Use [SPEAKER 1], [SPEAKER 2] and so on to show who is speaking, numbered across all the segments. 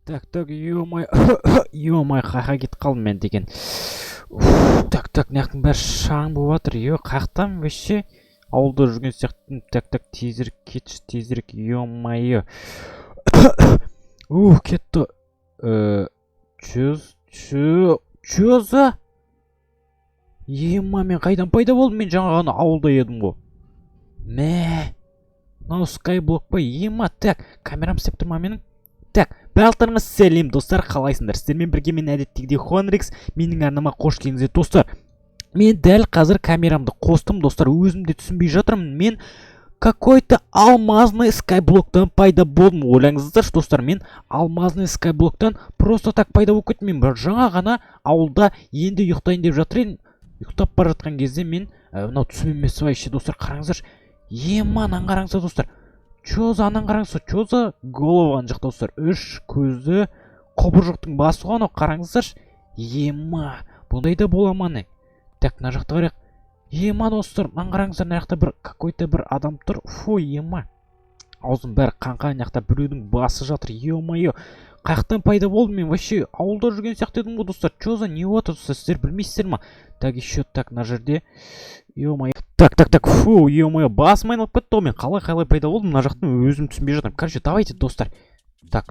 [SPEAKER 1] Так, ё-моё, ё-моё, қайқа кетіп қалдым мен деген. Так, мынаяқтың бәрі шаң болып жатыр. Қаяқтамын вообще? Ауылда жүрген сияқтымын. Так, тезірек кетші, тезірек, ё-моё. Кетті. Чөзі? Ема, мен қайдан пайда болдым? Мен жаңа ғана ауылда едім ғой. Мынау скайблок па? Ема, так, камерам істеп тұр ма менің? Так, барлықтарыңыз сәлем достар, қалайсыңдар? Сіздермен бірге мен әдеттегідей Хонрикс, менің арнама қош келдіңіздер достар. Мен дәл қазір камерамды қостым достар, өзім де түсінбей жатырмын. Мен какой-то алмазный скайблоктан пайда болдым. Ойлаңыздаршы достар, мен алмазный скайблоктан просто так пайда болып кеттім. Мен жаңа ғана ауылда енді ұйықтайын деп жатыр едім. Ұйықтап бара жатқан кезде мен мынау түсіме вообще достар, қараңыздаршы. Ема, анан қараңыздар достар. Чоза, анан қараңыздар. Чоза голован жақта достар. Үш көзі құбыржықтың басы ғой, қараңыздаршы. Ема, бұндай да бола ма не? Так, мына жақта қарайық. Ема достар, мына қараңыздар, мына жақта бір какой-то бір адам тұр. Фу, ема. Аузым бәрі қаңқа, мына жақта біреудің басы жатыр. Ё-моё. Қаяқтан пайда болдым мен? Вообще ауылда жүрген сияқты едім ғой достар. Чоза не отыр достар, сіздер білмейсіздер ма? Так, еще так, мына жерде. Ё-моё. Так, фу, ё-моё, басым айналып кетті ғой, мен қалай пайда болдым, мына жақтың өзім түсінбей жатырмын. Короче, давайте достар. Так,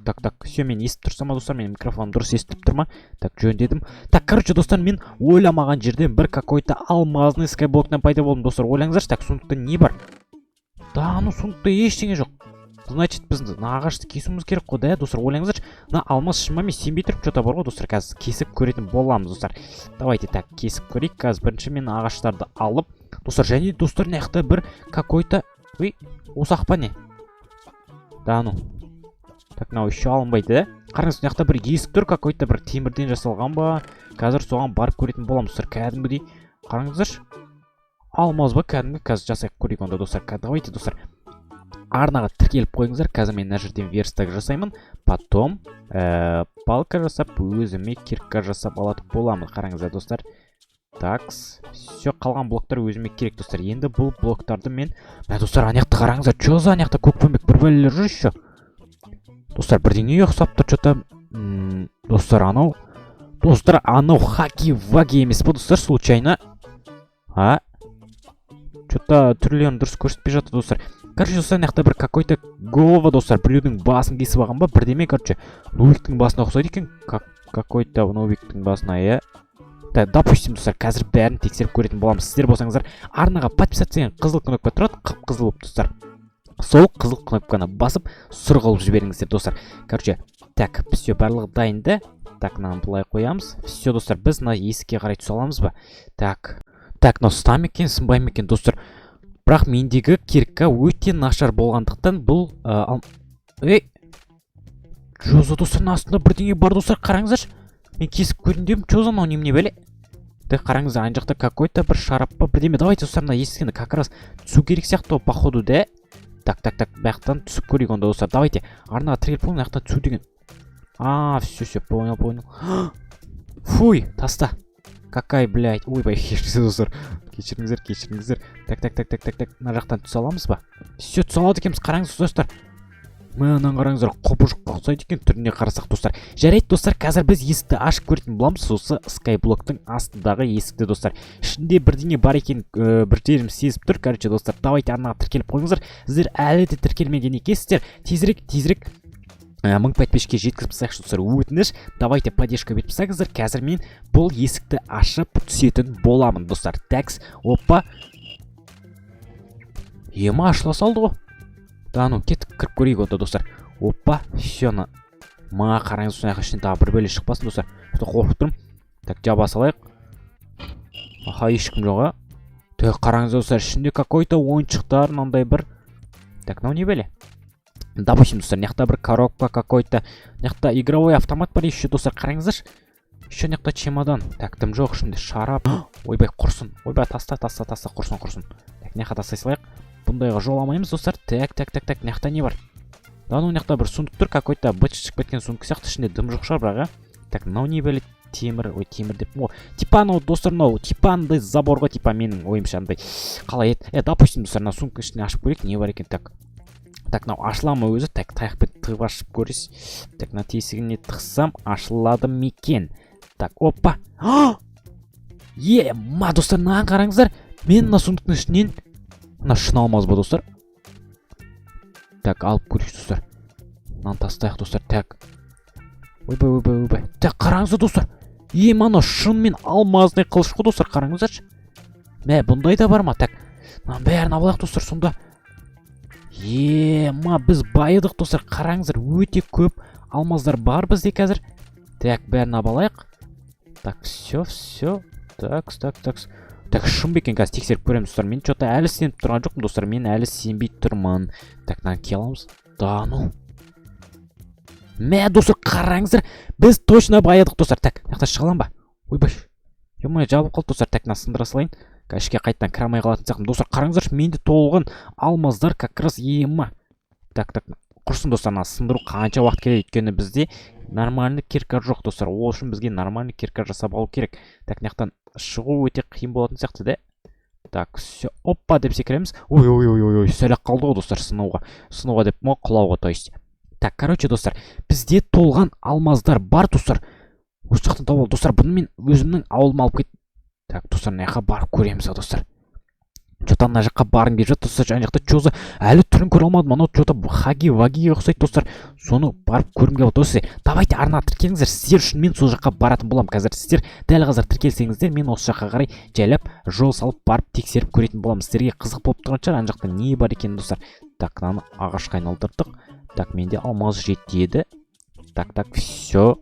[SPEAKER 1] все, мен естіп тұрсам достар, менің микрофоным дұрыс естіп тұр ма? Так, жөндедім. Так, короче, достар, мен ойламаған жерден бір какой-то алмазный скайблоктан пайда болдым достар. Ойлаңыздаршы, так, сондықта не бар? Да, сондықта ештеңе жоқ. Значит, біз ағашты кесуіміз керек қой, да, достар, ойлаңыздаршы. Мына алмаз шыма мен сенбей тұрып что-то бар ғой, достар, қазір кесіп көретін боламыз, достар. Давайте так, кесіп көрейік. Қазір бірінші мен ағаштарды алып, достар, және достар, мына жақта бір какой-то, осы ақпа не? Да, так, мынау еще алынбайды, да? Қараңыз, мына жақта бір есік тұр, какой-то бір темірден жасалған ба? Қазір соған барып көретін боламыз, достар, кәдімгідей. Қараңыздаршы. Алмаз ба, кәдімгі, қазір жасайық көрейік онда, достар. Давайте, достар, арнаға тіркеліп қойыңыздар. Қазір мен мына жерден верстак жасаймын. Потом палка жасап, өзіме кирка жасап алатын боламын. Қараңыздар, достар. Такс, все, қалған блоктар өзіме керек, достар. Енді бұл блоктарды мен... Достар, анаяқты қараңыздар. Чоза, анаяқта көкпембек бір бәлелер жүр еще. Достар, бірдеңе ұқсап тұр, что-то... Достар, анау хаки-ваги емес па, достар, случайно? Что-то түрлерін дұрыс көрсетпей жатыр, достар. Короче, достар, анаяқта бір какой-то голова, достар, біреудің басын кесіп алған ба? Бірдеме, короче, Нубиктің басына ұқсайды екен. Какой-то Нубиктің басына, Так, допустим, достар, қазір бәрін тексеріп көретін боламыз. Сіздер болсаңыздар, арнаға подписаться деген қызыл кнопка тұрады, қып-қызыл болып, достар. Сол қызыл кнопканы басып, сұрғылып жіберіңіздер, достар. Короче, так, все, барлығы дайынды. Так, мынаны былай қоямыз. Все, достар, біз мына есікке қарай түсе аламыз ба? Так, мынау сынам екен, сынбай ма екен, достар. Бірақ мендегі кирка өте нашар болғандықтан бұл Чоза, достардың астында бірдеңе бар, достар, қараңыздаршы. Мен кесіп көріндем, Чоза, мынау немене бәле? Так, қараңыздар, ана жақта какой-то бір шарап па, бірдеме. Давайте, достар, мына есіктен как раз түсу керек сияқты, походу, да? Так, баяқтан түсіп көрейік онда, достар. Давайте, арнаға тіреліп қойын, аяқтан түсу деген. Все, понял. Фуй, таста. Какай, блядь. Ойбай, кешіріңіздер, достар. Кешіріңіздер. Так, мына жақтан түсе аламыз ба? Все, түсе алады екенбіз, қараңыз, достар. Мынан қараңыздар, құбыржыққа ұқсайды екен, түріне қарасақ, достар. Жарайды, достар, қазір біз есікті ашып көретін боламыз, осы скайблоктың астындағы есікті, достар. Ішінде бірдеңе бар екен, бір жерім сезіп тұр. Короче, достар, давайте арнаға тіркеліп қойыңыздар. Сіздер әлі де тіркелмеген екенсіздер. Тезірек 1000 подписчикке жеткізіп тастайықшы, достар, өтініш. Давайте поддержка беріп тастаңыздар. Қазір мен бұл есікті ашып түсетін боламын, достар. Такс, опа. Ема ашыла салды ғой. Да, кеттік, кіріп көрейік онда, достар. Опа, все, ма қараңыз, соңағы ішінен тағы бір бөле шықпасын, достар. Қорқып тұрмын. Так, жаба салайық. Ешкім жоға. Так, қараңыз, достар, ішінде какой-то ойыншықтар, мынандай бір. Так, мынау не бәле? Допустим, достар, мынаяқта бір коробка какой-то. Мынаяқта игровой автомат бар еще, достар, қараңыздаршы. Еще мынаяқта чемодан. Так, дым жоқ, ішінде шарап. Ойбай, құрсын. Ойбай, таста, құрсын. Так, мынаяққа тастай салайық. Бұндайға жоламаймыз, достар. Так, мынаяқта не бар? Да, мынаяқта бір сундук тұр, какой-то быт-шық кеткен сундук сияқты, ішінде дым жоқ шығар, бірақ. Так, мынау не бәле? Темір деп. Типа анау, достар, мынау типа андай забор ғой, типа менің ойымша андай. Қалай еді? Допустим, достар, мына сундуктың ішіне ашып көрейік, не бар екен? Так. Так, мынау ашыла ма өзі? Так, таяқпен тығып ашып көресіз. Так, мына тесігіне тықсам ашылады ма екен? Так, опа. Ма, достар, мынаған қараңыздар. Мен мына сундықтың ішінен мына шыны алмаз ба, достар? Так, алып көрейік, достар. Мынаны тастайық, достар. Так. Ойбай. Так, қараңыздар, достар. Мана шын мен алмаздай қылыш қой, достар, қараңыздаршы. Мә, бұндай да бар ма? Так, мына бәрін алайық, достар, сонда. Ма, біз байыдық, достар, қараңыздар, өте көп алмаздар бар бізде қазір. Так, бәрін алайық. Так, все. Так. Так, шын бекен қазір тексеріп көреміз, достар. Мен что-то әлі сеніп тұрған жоқпын, достар. Мен әлі сенбей тұрмын. Так, мынаны ке аламыз. Да, ну. Мә, достар, қараңыздар, біз точно байыдық, достар. Так, мына шығалам ба? Ойбай. Жабылып қалды, достар. Так, мына сындыра салайын. Ішке қайттан кіре алмай қалатын сияқтымын. Достар, қараңыздаршы, менде толған алмаздар как раз ема. Так, құрсын, достар, мына сындыру қанша уақыт келеді, өйткені бізде нормальный кирка жоқ, достар. Ол үшін бізге нормальный кирка жасап алу керек. Так, мынаяқтан шығу өте қиын болатын сияқты, да? Так, все, опа деп секіреміз. Ой, сәлек қалды ғой, достар, сынуға деп құлауға, то есть. Так, короче, достар, бізде толған алмаздар бар, достар. Осы жақтан тауып ал, достар, бұны мен өзімнің ауылыма алып кет. Так, достар, мына жаққа барып көреміз, достар. Что-то мына жаққа барым келіп жатыр, достар. Жан жақта чоза әлі түрін көре алмадым. Анау что-то хаги-вагиге ұқсайды, достар. Соны барып көргім келіп отыр, достар. Давайте арна тіркеліңіздер. Сіздер үшін мен сол жаққа баратын боламын. Қазір сіздер дәл қазір тіркелсеңіздер, мен осы жаққа қарай жайлап жол салып барып тексеріп көретін боламын. Сіздерге қызық болып тұрған шығар, ана жақта не бар екен, достар. Так, мынаны ағашқа айналдырдық. Так, менде алмаз жетеді. Так, все.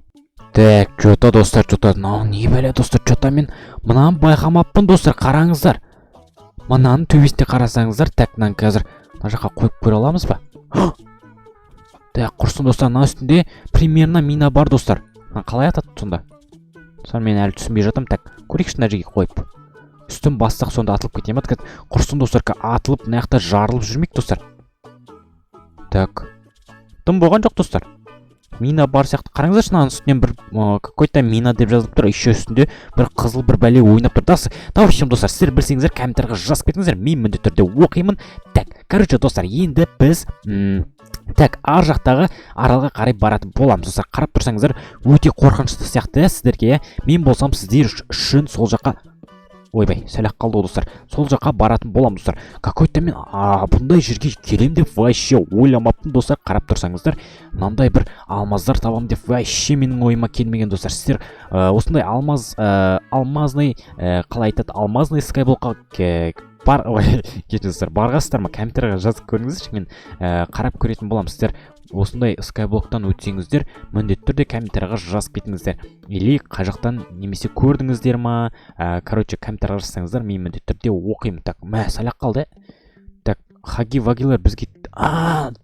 [SPEAKER 1] Так, что-то, достар, не бәле, достар, что-то мен мынаны байқамаппын, достар, қараңыздар. Мынаның төбесіне қарасаңыздар. Так, мынаны қазір мына жаққа қойып көре аламыз ба? Так, құрсын, достар, мына үстінде примерно мина бар, достар. Қалай атады сонда? Достар, мен әлі түсінбей жатырмын. Так, көрейікші мына жерге қойып. Үстін бастық сонда атылып кетемін. Құрсын, достар, атылып мына жақта жарылып жүрмейік, достар. Так. Тым болған жоқ, достар. Мина бар сияқты. Қараңыздаршы, мынаның үстінен бір какой-то мина деп жазылып тұр. Еще үстінде бір қызыл бір бәле ойнап тұр. Да, в общем, достар, сіздер білсеңіздер, комментарийға жазып кетіңіздер. Мен міндетті түрде оқимын. Так, короче, достар, енді біз так, ар жақтағы аралға қарай баратын боламыз, достар. Қарап тұрсаңыздар, өте қорқынышты сияқты, сіздерге. Мен болсам сіздер үшін сол жаққа ойбай, сәлек қалды, достар. Сол жаққа баратын болам, достар. Какой-то мен бұндай жерге келем деп вообще ойламаппын, достар. Қарап тұрсаңыздар, мынандай бір алмаздар табам деп вообще менің ойыма келмеген, достар. Сіздер осындай алмазный қалай айтады, алмазный скайблокқа кетіңіздер, барғасыздар ма? Комментарийға жазып көріңіздерші, мен қарап көретін болам. Сіздер осындай скайблоктан өтсеңіздер, міндетті түрде комментарийға жазып кетіңіздер. Или қай жақтан немесе көрдіңіздер ма? Короче, комментарийға жазсаңыздар, мен міндетті түрде оқимын. Так, мә, сәлек қалды. Так, хаги-вагилар бізге...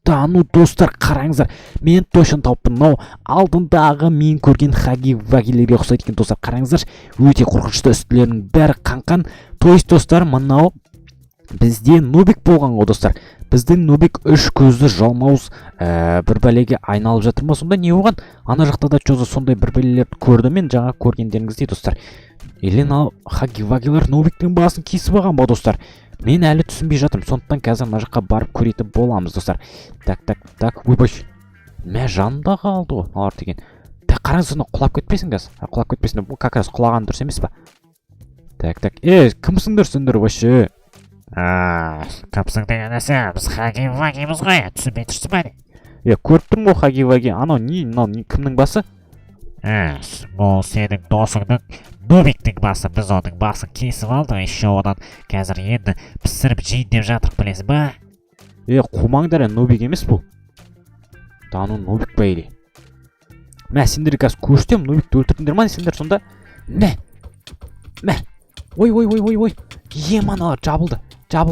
[SPEAKER 1] Да, ну, достар, қараңыздар. Мен точно тауыппын. Мынау алдындағы мен көрген хаги-вагилерге ұқсайды екен, достар. Қараңыздар, өте қорқынышты, үстілерінің бәрі қанқан. То есть, достар, мынау бізде нубик болған ғой, достар. Біздің нубик үш көзді жалмауыз бір бәлеге айналып жатыр ма? Сонда не болған? Ана жақта да чоза сондай бір бәлелерді көрді мен жаңа көргендеріңіздей, достар. Или хаги-вагилар нубиктің басын кесіп алған ба, достар? Мен әлі түсінбей жатырмын. Сондықтан қазір мына жаққа барып көретін боламыз, достар. Так, ойбай. Мә, жанында қалды ғой, алар деген. Так, қараңыз, соны құлап кетпесін қазір. Құлап кетпесін, бұл как раз құлаған дұрыс емес па? Так, кімсіңдер сендер вообще?
[SPEAKER 2] Кімсің деген әсі, біз хаги-вагимыз ғой, түсінбей тұрсың ба?
[SPEAKER 1] Көріп тұрмын ғой хаги-ваги. Анау не кімнің басы?
[SPEAKER 2] Бұл сенің досыңның нубиктің басы. Біз оның басын кесіп алдық, еще одан қазір енді пісіріп жейін деп жатырық, білесің ба?
[SPEAKER 1] Қумаңдар, нубик емес бұл. Тану нубик ба еле? Мә, сендер қазір көштем, нубикті өлтірдіңдер ма, сендер сонда? Мә. Ой. Ема, жабылды. Так.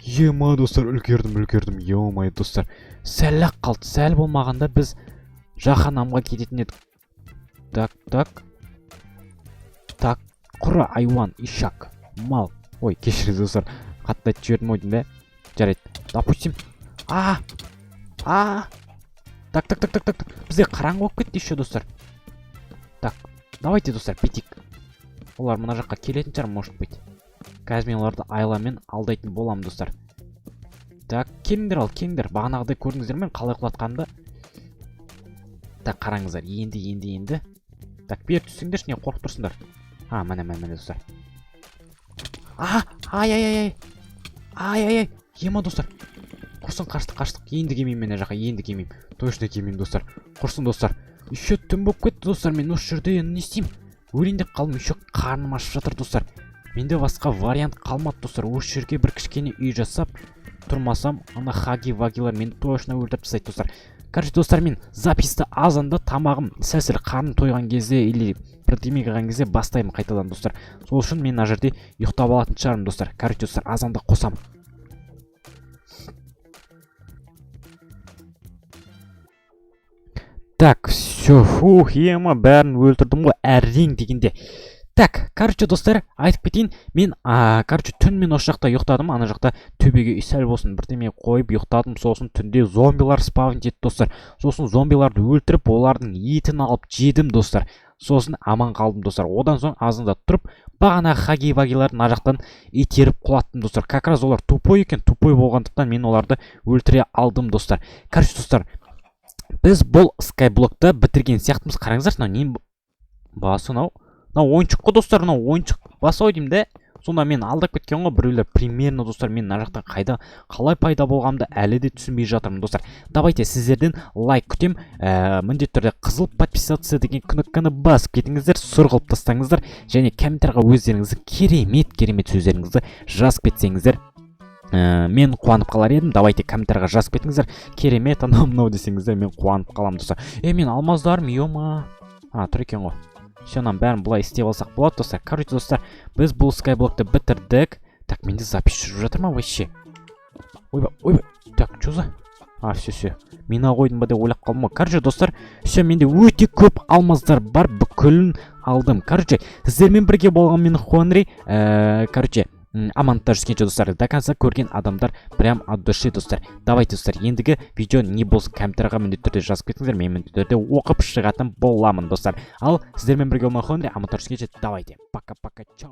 [SPEAKER 1] Ема, достар, үлгердім. Ема, достар. Сәл-ақ қалды. Сәл болмағанда біз жаһанамға кететін едік. Так, құра айуан, ишак, мал. Ой, кешіріңіз, достар. Қатты айтып жібердім ойдым, бе? Жарайды. Допустим. Так. Бізде қараңғы болып кетті еще, достар. Так, давайте, достар, бетик. Олар мына жаққа келетін шығар, может быть. Қазір мен оларды айламен алдайтын болам, достар. Так, келіңдер, бағанағыдай көрдіңіздер ме қалай құлатқанымды? Так, қараңыздар, енді. Так, бер түссеңдер, не қорқып тұрсыңдар? Міне достар. Ай. Ема достар. Құрсын, қаштық. Енді келмеймін мен жаққа, Точно келмеймін достар. Құрсын достар. Еще түн болып кетті достар, мен осы жерде не істеймін? Өлейін деп қалдым, еще қарным ашып жатыр достар. Менде басқа вариант қалмады достар. Осы жерге бір кішкене үй жасап тұрмасам, ана хаги-вагилар мені точно өлтіріп тастайды достар. Короче, достар, мен записті азанда тамағым сәл қарным тойған кезде или бірдеме қылған кезде бастаймын қайтадан достар. Сол үшін мен ана жерде ұйықтап алатын шығармын достар. Короче, достар, азанда қосамын. Так, все, ема бәрін өлтірдім ғой, әрең дегенде. Так, короче, достар, айтып кетейін, мен, түн мен осы жақта ұйықтадым, ана жақта төбеге сәл болсын бірдеме қойып ұйықтадым, сосын түнде зомбилар спавн етті достар. Сосын зомбиларды өлтіріп, олардың етін алып жедім достар. Сосын аман қалдым достар. Одан соң азында тұрып, бағана хаги-вагилардың ана жақтан итеріп құлаттым достар. Как раз олар тупой екен, тупой болғандықтан мен оларды өлтіре алдым достар. Короче, достар, біз бұл скайблокты бітірген сияқтымыз. Қараңыздар, нем басы ойыншық қой достар, ойыншық басы ой деймін де. Сонда мен алдап кеткен ғой біреулер примерно достар, мен мына жақтан қалай пайда болғанымды әлі де түсінбей жатырмын достар. Давайте сіздерден лайк күтем, міндетті түрде қызыл подписаться деген кнопканы басып кетіңіздер, сұрғылып тастаңыздар және комментарияға өздеріңізді керемет сөздеріңізді жазып кетсеңіздер, мен қуанып қалар едім. Давайте комментарияға жазып кетіңіздер, керемет анау десеңіздер, мен қуанып қаламын достар. Мен алмаздарым, ема. Тұр екен ғой. Сенан бәрін бұлай істеп алсақ болады достар. Короче, достар, біз бұл скайблокты бітірдік. Так, менде запись жүріп жатыр ма вообще? Ойбай. Так, что за? Все. Мина қойдым ба деп ойлап қалдым. Короче, достар, все, менде өте көп алмаздар бар, бүкілін алдым. Короче, сіздермен бірге болған мен Хонри. Короче, амантта жүзгенше достар, до конца көрген адамдар прям от души достар. Давайте достар, ендігі видео не болсын комментарияға міндетті түрде жазып кетіңіздер, мен міндетті түрде оқып шығатын боламын достар. Ал сіздермен бірге болған Хонри, амантта жүзгенше давайте. Пока-пока, чао.